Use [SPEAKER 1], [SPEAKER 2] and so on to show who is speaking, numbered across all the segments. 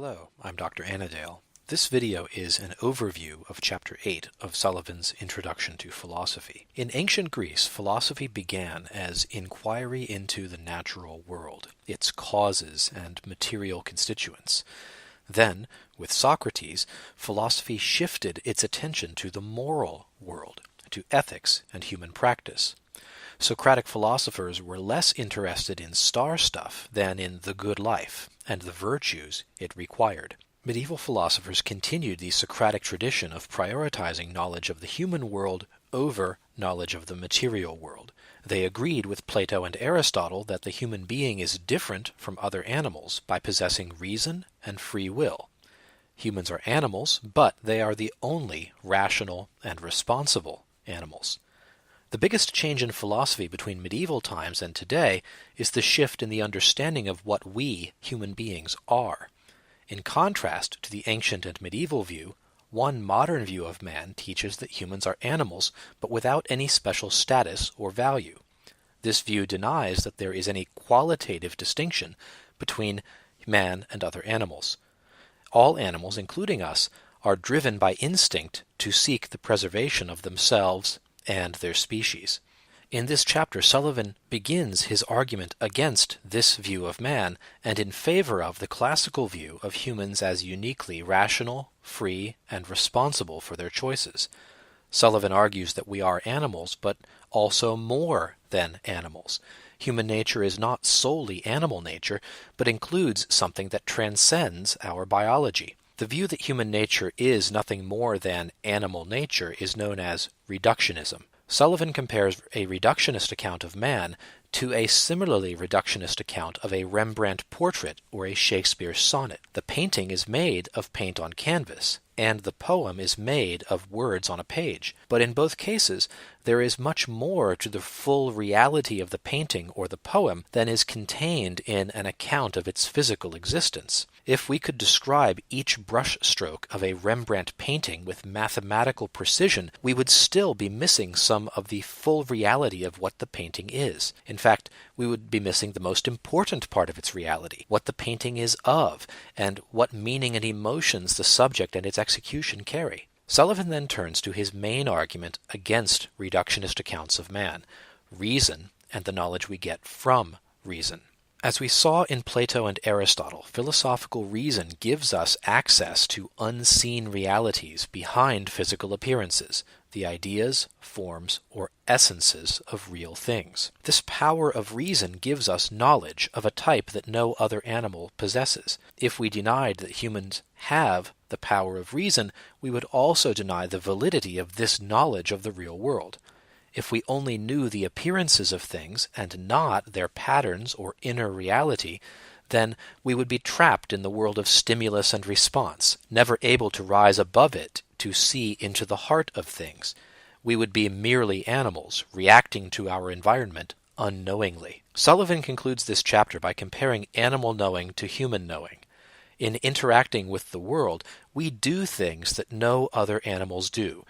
[SPEAKER 1] Hello, I'm Dr. Anadale. This video is an overview of Chapter 8 of Sullivan's Introduction to Philosophy. In ancient Greece, philosophy began as inquiry into the natural world, its causes and material constituents. Then, with Socrates, philosophy shifted its attention to the moral world, to ethics and human practice. Socratic philosophers were less interested in star stuff than in the good life and the virtues it required. Medieval philosophers continued the Socratic tradition of prioritizing knowledge of the human world over knowledge of the material world. They agreed with Plato and Aristotle that the human being is different from other animals by possessing reason and free will. Humans are animals, but they are the only rational and responsible animals. The biggest change in philosophy between medieval times and today is the shift in the understanding of what we, human beings, are. In contrast to the ancient and medieval view, one modern view of man teaches that humans are animals, but without any special status or value. This view denies that there is any qualitative distinction between man and other animals. All animals, including us, are driven by instinct to seek the preservation of themselves and their species. In this chapter, Sullivan begins his argument against this view of man and in favor of the classical view of humans as uniquely rational, free, and responsible for their choices. Sullivan argues that we are animals, but also more than animals. Human nature is not solely animal nature, but includes something that transcends our biology. The view that human nature is nothing more than animal nature is known as reductionism. Sullivan compares a reductionist account of man to a similarly reductionist account of a Rembrandt portrait or a Shakespeare sonnet. The painting is made of paint on canvas, and the poem is made of words on a page. But in both cases, there is much more to the full reality of the painting or the poem than is contained in an account of its physical existence. If we could describe each brush stroke of a Rembrandt painting with mathematical precision, we would still be missing some of the full reality of what the painting is. In fact, we would be missing the most important part of its reality, what the painting is of, and what meaning and emotions the subject and its execution carry. Sullivan then turns to his main argument against reductionist accounts of man, reason and the knowledge we get from reason. As we saw in Plato and Aristotle, philosophical reason gives us access to unseen realities behind physical appearances, the ideas, forms, or essences of real things. This power of reason gives us knowledge of a type that no other animal possesses. If we denied that humans have the power of reason, we would also deny the validity of this knowledge of the real world. If we only knew the appearances of things and not their patterns or inner reality, then we would be trapped in the world of stimulus and response, never able to rise above it to see into the heart of things. We would be merely animals, reacting to our environment unknowingly. Sullivan concludes this chapter by comparing animal knowing to human knowing. In interacting with the world, we do things that no other animals do.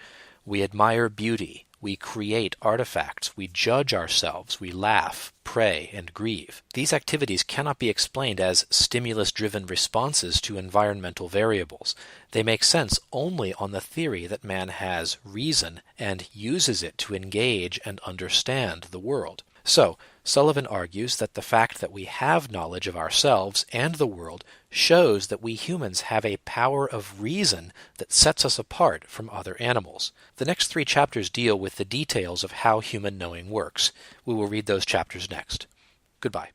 [SPEAKER 1] We admire beauty. We create artifacts, we judge ourselves, we laugh, pray, and grieve. These activities cannot be explained as stimulus-driven responses to environmental variables. They make sense only on the theory that man has reason and uses it to engage and understand the world. So, Sullivan argues that the fact that we have knowledge of ourselves and the world shows that we humans have a power of reason that sets us apart from other animals. The next 3 chapters deal with the details of how human knowing works. We will read those chapters next. Goodbye.